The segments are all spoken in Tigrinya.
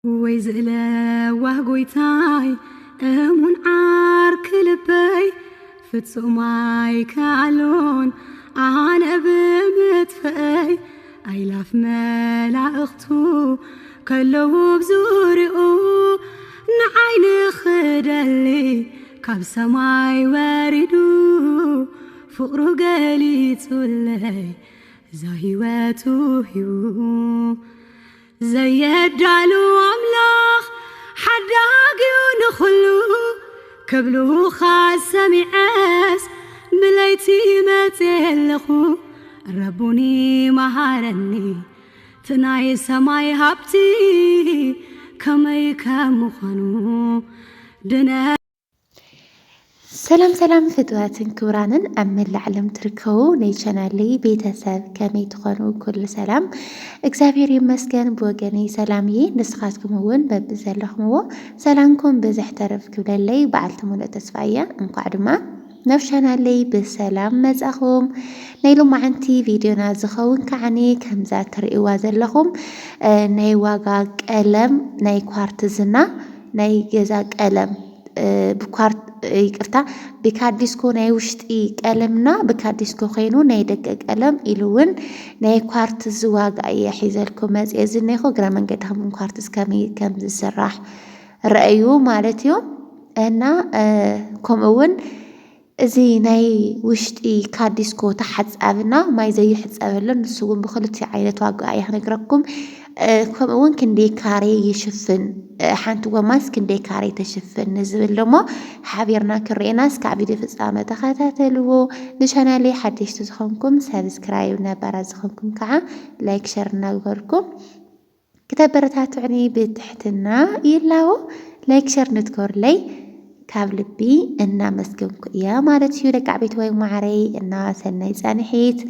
ويزلا وهقويتاي أمون عارك لبي فتسوماي كعلون أنا بمتفاي أيلاف ملا أختو كلو بزورقو نعين خدلي كاب سماي واردو فقرو قالي تولي زاهيواتو هيو زي الدالو أملاخ حداقيو نخلو كبلو خاص سمعاس ملايتي ما تلخو ربوني مهارني تناي سماي هابتي كمي كمخانو دنا سلام فتواتن كورانن أمل العلم تركو نيشانالي بيتساب كمي تخانو كل سلام اكزابير يمسكن بوغاني سلامي نسخاتكم هون ببزالخمو سلامكم بزحترف كبلالي بعلتمون التسفايا انقعدما نفشانالي بسلام مزاخوم نايلو معنتي فيديونا زخون كعني كمزات ترئيوا زلخوم ناي واقا قلم ناي كوارتزنا ناي جزا قلم بكوارت يقرتا بكاديسكو ناي وشتي قلمنا بكاديسكو خينو ناي دقق قلم إلوون ناي كوارتز واقع يحيزلكم مزيزنيخو غرا منقدهم كوارتز كم زسراح رأيو مالتيو أنا كومون زي ناي وشتي كاديسكو تحت أبنا ما يزي حتس أبلن نسوون بخلتي عينة واقع يحنقركم كومون كندي كاري يشفن حانتو ماس كندي كاري تشفن نزبل لما حابيرنا كريناس كعبيدي في السلامة تخاتاتلو نشانالي حديش تزخونكم سابسكرايب نبارا زخونكم كعا لايك شارنا وغركم كتاب برتاتعني بتحتنا يلاو لايك شار نتكور لي كاب لبي إنا مسكنكو يا مالتيو لك عبيت وي معري إنا سنة زانحيت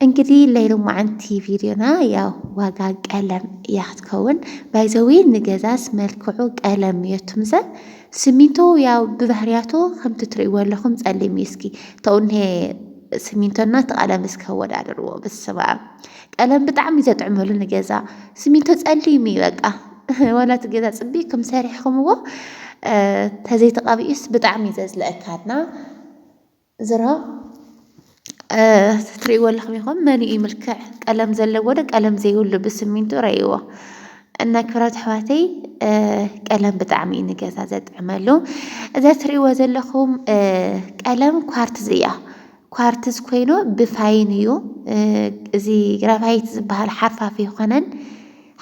انكدي الليلو معنتي فيديونا يا واقع قلم يحتكون بايزوين نجازاس ملكعو قلم يتمزة سمينتو يا ببهرياتو خم تتريوا لكم تقلي ميسكي تقول هي سمينتونا تقلم اسكود على الروا بالسبع قلم بتعمي زاد عملو نجازا سمينتو تقلي مي بقى ولا تجازا صبيكم سارحكم هو تهزي تقابيس بتعمي زاز لأكادنا زرا تريوا لكم يخون ماني ملكع قلم زلو ولا قلم زي يقول بسمينتو ريوا أنك فرات حواتي قلم بتعمي نجازا زاد عملو إذا تريوا زلكم قلم كوارتزية كوارتز كوينو بفاينيو زي غرافايت زبال حرفة في خنن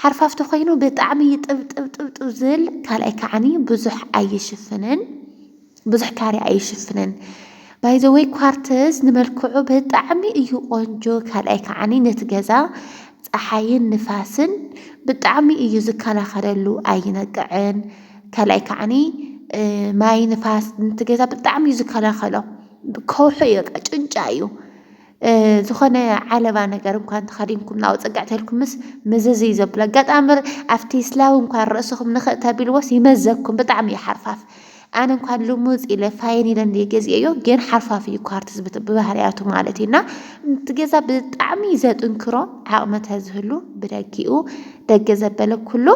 حرفافتو خينو بطعمي طب زل كالاي كعني بزح اي شفنن بزح كاري اي شفنن باي ذا واي كوارتز نملكعو بطعمي ايو قنجو كالاي كعني نتجزا صحاين نفاسن بطعمي ايو زكالا خللو اي نقعن كالاي كعني ماي نفاس نتجزا بطعمي زكالا خلو بكوحو يقع ጭንጫዩ ዝኾነ ዓለባ ነገር እንኳን ተኸዲንኩም ናው ፀጋዕተልኩም መዘዝ ይዘብላ ገጣምር ኣፍቲ ስላው እንኳን ርእስኹም ንኽእ ተቢልዎስ ይመዘኩም ብጣዕሚ ይሓርፋፍ ኣነ እንኳን ልሙፅ ኢለ ፋይን ኢለ እንደገዝየዮ ግን ሓርፋፍ እዩ ኳርትዝ ብባህርያቱ ማለት ኢና ትገዛ ብጣዕሚ ዘጥንክሮ ዓቕመተ ዝህሉ ብደጊኡ ደገ ዘበለ ኩሉ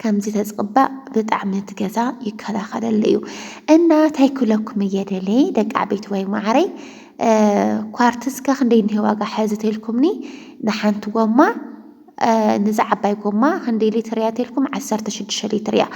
ከምዚ ተጽቅባእ ብጣዕሚ ትገዛ ይከላኸለሉ እዩ እና ታይኩለኩም እየደለ ደቂ ዓበይቲ ወይ ማዕረይ كوارتز كخندي نهواجا حازتلكمني نحنت وما نزعباي وما خندي لترياتلكم عسرت شدش لتريا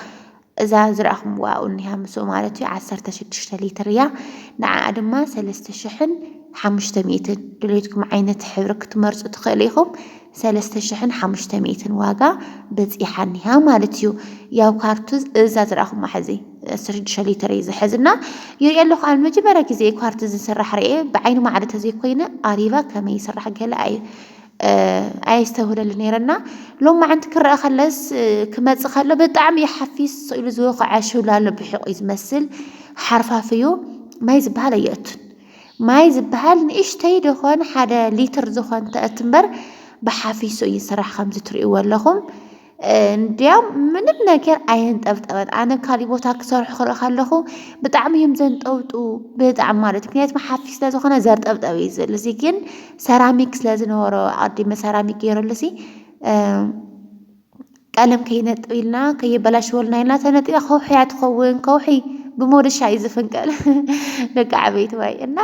إذا زرعهم وأنها مسؤول مالتي عسرت شدش لتريا نعاد ما سلست شحن حمشت ميتن دليتكم عينة حبرك تمرز تخليهم سلست شحن حمشت ميتن واجا بزي حنها مالتيو يا كوارتز إذا زرعهم محزي سرد شلي تريز حزنا يريال له قال مجبرة كزي كوارتز سرح رأيه بعينه ما عادت زي كوينة قريبة كما يسرح قال أي استهول لنيرنا لو ما عندك الرأي خلص كما تخلى بطعم يحفيز إلى زوق عاشولا لبحق يتمثل حرفها فيو ما يزبها ليأتن ما يزبها لإيش تيدخون حدا لتر زخون تأتمبر بحفيزو يسرح 5 تري ولهم እንዲያም ምንም ነገር አይንጠብጠበት አነ ካሊ ቦታ ክሰርሕ ከለኹ ብጣዕሚ እዮም ዘንጠውጡ ብጣዕሚ ማለት ምክንያቱም ሓፊስ ስለዝኾነ ዘርጠብጠብ እዩ ዝብል እዚ ግን ሰራሚክ ስለዝነበሮ ኣዲመ ሰራሚክ ገይረሉሲ ቀለም ከይነጥብልና ከይበላሽወልና ኢልና ተነጢቃ ከውሒ ትኸውን ከውሒ ብሞደሻ እዩ ዝፍንቀል ደቂ ዓበይቲ ወይ እና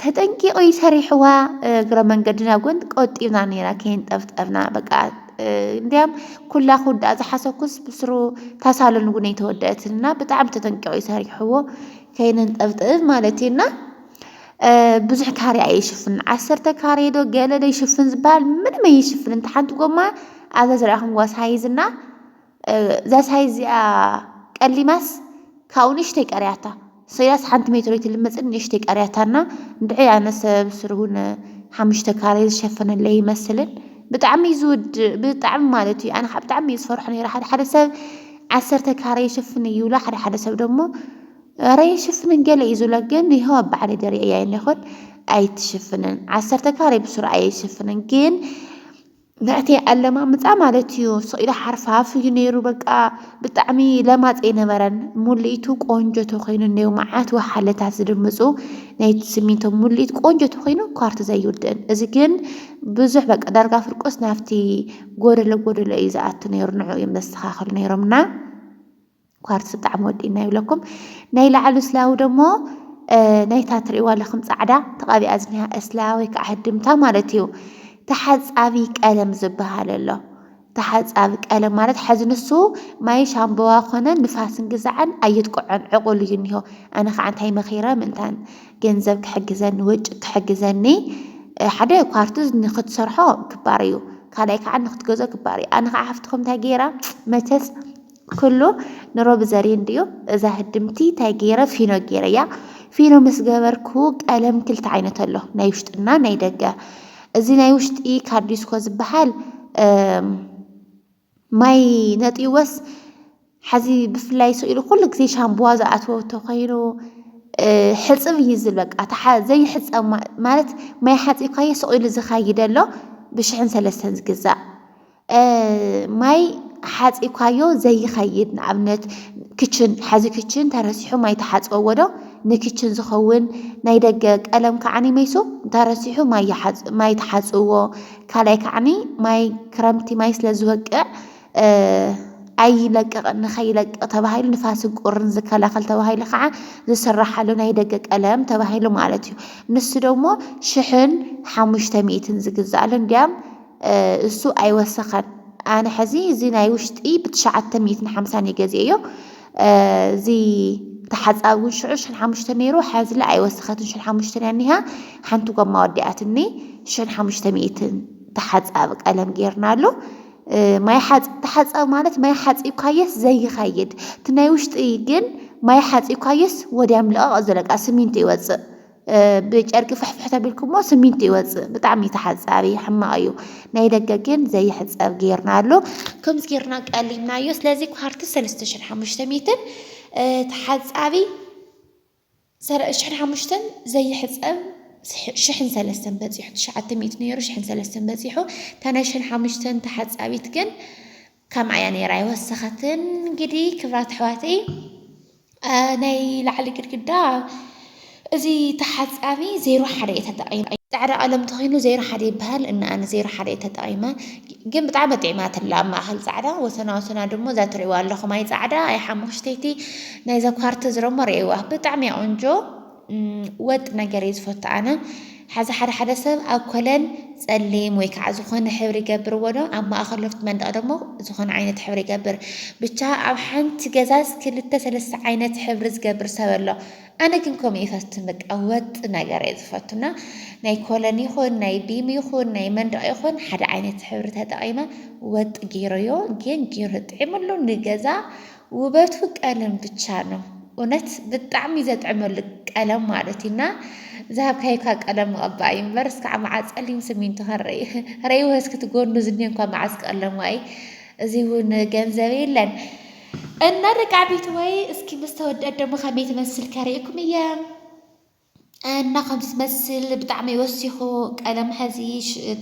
ተጠንቂቆ ይሰሪሕዋ እግረ መንገድና ጎን ቆጢብና ነራ ከይንጠፍጠፍና በቃ እንዲያም ኩላ ኩዳ ዝሓሰኩስ ብስሩ ታሳለን ጉን የተወደአትና ብጣዕሚ ተጠንቂቆ ይሰሪሕዎ ከይንጠፍጥፍ ማለት ኢና ብዙሕ ካሬ ኣይሽፍን 10 ካሬ ዶ ገለ ዶ ይሽፍን ዝበሃል ምንም ኣይሽፍን እንተ ሓንቲ ጎማ ኣዛ ዝረኣኹምዋ ሳይዝና እዛ ሳይዝ እዚኣ ቀሊማስ ካብኡ ንእሽተይ ቀርያታ ሰያስ ሓንቲ ሜትሮ ትልመፅን ንእሽተይ ቀርያታና እንድዒ ኣነ ሰብ ስሩን 5 ካሬ ዝሸፈነለይ ይመስልን ብጣዕሚ ዝውድ ብጣዕሚ ማለት እዩ ኣነ ብጣዕሚ ዝፈርሖ ነይረ ሓደ ሰብ 10 ካሬ ይሽፍን ይብላ ሓደ ሰብ ደሞ ኧረ ይሽፍንን ገለ እዩ ዝብላ ግን ይኸው ኣበዓለ ደሪአ እያ ይኮን ኣይትሽፍንን 10 ካሬ ብስሩ ኣይሽፍንን ግን ናእቲ ኣለማምፃ ማለት እዩ ስኢላ ሓርፋፍ እዩ ነይሩ በቃ ብጣዕሚ ለማፅ ነበረን ሙሊቱ ቆንጆ ተኮይኑ ነይሩ መዓት ወሓለታት ዝድምፁ ናይቲ ስሚንቶ ሙሊት ቆንጆ ተኮይኑ ኳርት ዘይውድእን እዚ ግን ብዙሕ በቃ ዳርጋ ፍርቆስ ናፍቲ ጎደለ እዩ ዝኣቱ ነይሩ ንዑ እዮም ዘስተኻኽሉ ነይሮምና ኳርት ብጣዕሚ ወዲእና ይብለኩም ናይ ላዕሉ ስላው ደሞ ናይታ ትሪእዋ ኣለኹም ፃዕዳ ተቐቢኣ ዝኒሃ እስላ ወይ ከዓ ህድምታ ማለት እዩ ተሓፃቢ ቀለም ዝበሃል ኣሎ ተሓፃቢ ቀለም ማለት ሕዚ ንሱ ማይ ሻምቦዋ ኮነ ንፋስን ግዛዕን ኣይትቆዖን ዕቑል እዩ እኒሆ ኣነ ከዓ እንታይ መኺረ ምእንታን ገንዘብ ክሕግዘኒ ወጪ ክሕግዘኒ ሓደ ኳርቱዝ ንክትሰርሖ ክባር እዩ ካልኣይ ከዓ ንክትገዞ ክባር እዩ ኣነ ከዓ ሓፍትኩም እንታይ ገይራ መቸስ ኩሉ ንሮብ ዘሪን ድዩ እዛ ህድምቲ እንታይ ገይረ ፊኖ ገይረ እያ ፊኖ ምስ ገበርኩ ቀለም ክልተ ዓይነት ኣሎ ናይ ውሽጥና ናይ ደገ እዚ ናይ ውሽጢ ካርዲስኮ ዝበሃል ማይ ነጢወስ ሓዚ ብፍላይ ስኢሉ ኩሉ ግዜ ሻምቦዋ ዝኣትዎ ተኮይኑ ሕፅብ ይዝል በቃ ዘይሕፀብ ማለት ማይ ሓፂብካዮ ስኢሉ ዝኸይድ ኣሎ ብ1300 ዝግዛእ ማይ ሓፂብካዮ ዘይኸይድ ንኣብነት ክችን ሓዚ ክችን ተረሲሑ ማይ ተሓፅበዎ ዶ ንክችን ዝኸውን ናይ ደገ ቀለም ከዓኒ መይሱ ተረሲሑ ማይ ተሓፅብዎ ካልኣይ ከዓኒ ማይ ክረምቲ ማይ ስለ ዝወቅዕ ኣይለቅቕ ንኸይለቅቕ ተባሂሉ ንፋስን ቁርን ዝከላኸል ተባሂሉ ከዓ ዝስራሓሉ ናይ ደገ ቀለም ተባሂሉ ማለት እዩ ንሱ ደሞ 1500 ዝግዛእሉ እንዲያም እሱ ኣይወሰኸን ኣነ ሕዚ እዚ ናይ ውሽጢ ብ950 ይገዝአዮ እዚ ተሓፃቢ እውን 1500 ነይሩ ሕዚ ላ ኣይወሰኸትን 1500 እኒሃ ሓንቲ ጎማ ወዲኣትኒ 1500 ተሓፃቢ ቀለም ጌርናሉ ማይ ተሓፃቢ ማለት ማይ ሓፂብካየስ ዘይኸይድ እቲ ናይ ውሽጢ ግን ማይ ሓፂብካየስ ወዲያ ምልቐቕ ዘለቃ ስሚንቶ ይወፅእ ብጨርቂ ፍሕፍሕ ተቢልኩሞ ስሚንቶ ይወፅእ ብጣዕሚ ተሓፃቢ ሕማቕ እዩ ናይ ደገ ግን ዘይሕፀብ ጌርናሉ ከምዚ ጌርና ቀሊምናዮ ስለዚ ኳርቲ 3500 ተሓፃቢ 1500 ዘይሕፀብ 1300 በፂሑ 900 ነይሩ 1300 በፂሑ ተናይ 1500 ተሓፃቢት ግን ከም ኣያ ነይራ ይወሰኸትን እንግዲህ ክብራት ኣሕዋተይ ናይ ላዕሊ ግድግዳ እዚ ተሓፃቢ 01 እየ ተጠቒመ ፃዕዳ ቀለም ተኾይኑ 01 ይበሃል እና ኣነ 01 እየ ተጠቒመ ግን ብጣዕሚ ጥዕማትላ ማእኸል ፃዕዳ ወሰና ወሰና ደሞ እዛ ትሪእዋ ኣለኹም ኣይ ፃዕዳ ኣይ ሓሙሽተይቲ ናይዛ ኳርቲ ዝረሞ ሪእዋ ብጣዕሚ ቆንጆ ወጥ ነገር እዩ ዝፈቱ ኣነ ሓዚ ሓደ ሰብ ኣብ ኮለን ፀሊም ወይ ከዓ ዝኾነ ሕብሪ ይገብርዎ ዶ ኣብ ማእኸል ለፍቲ መንደቕ ደሞ ዝኾነ ዓይነት ሕብሪ ይገብር ብቻ ኣብ ሓንቲ ገዛስ 2-3 ዓይነት ሕብሪ ዝገብር ሰብ ኣሎ ኣነ ግን ከምኡ ይፈትን በቃ ወጥ ነገር እዩ ዝፈቱና ናይ ኮለን ይኹን ናይ ቢም ይኹን ናይ መንደቕ ይኹን ሓደ ዓይነት ሕብሪ ተጠቒመ ወጥ ገይሮዮ ግን ገይሩ ጥዕምሉ ንገዛ ውበቱ ቀለም ብቻ ነው እውነት ብጣዕሚ ዘጥዕመሉ ቀለም ማለት ኢና ዛሃብካይካ ቀለም መቐባእ እምበር እስካዕ መዓዝ ፀሊም ስሚንቶ ረእይዎ እስኪ ትጎኑ ዝኒአ እንኳ መዓዝ ቀለም ዋይ እዚ እውን ገንዘብ የለን እና ደቂ ዓበይቲ ወይ እስኪ ምስ ተወደአ ደሞ ከመይ ትመስል ከሪእኩም እየ እና ከምዚ ትመስል ብጣዕሚ ወሲኹ ቀለም ሕዚ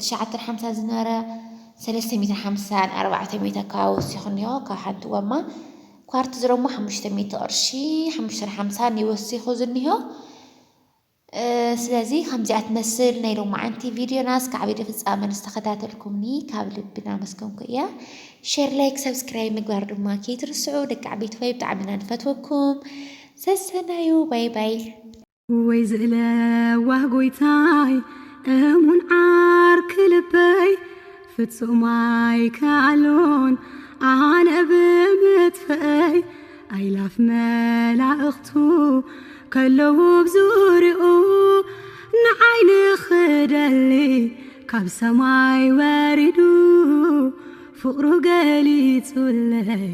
950 ዝነበረ 350 400 ከባቢ ወሲኹ እኒሆ ካብ ሓንቲ ጎማ ኳርቲ ዝረሞ 500 ቅርሺ 550 ይወሲኹ ዝኒሆ ስለዚህ ከምዚኣት መስል ናይ ሎማዓንቲ ቪድዮናስ ካብ ኢድ ፍጻመ ንስተኸታተልኩምኒ ካብ ልብና መስገንኩ እያ ሼር ላይክ ሰብስክራይብ ምግባር ድማ ከይትርስዑ ደቂ ዓበይቲ ወይ ብጣዕሚ ኢና ንፈትወኩም ሰሰናዩ ባይ ባይ ወይ ዝእለዋህ ጎይታይ እሙን ዓርክ ልበይ ፍጹማይ ከኣሎን ኣነ ብምትፈይ ኣይላፍ መላእኽቱ ከለዉ ብዙርኡ ንዓይኒ ክደሊ ካብ ሰማይ ወሪዱ ፍቕሩ ገሊጹለይ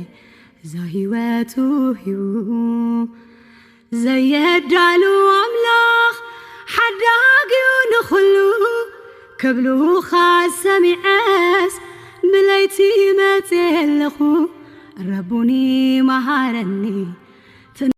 እዛ ህይወቱ ሂቡ ዘየዳሉ ኣምላኽ ሓዳግዩ ንኹሉ ክብሉኻ ሰሚዐስ ብለይቲ መፅእ ኣለኹ ረቡኒ መሃረኒ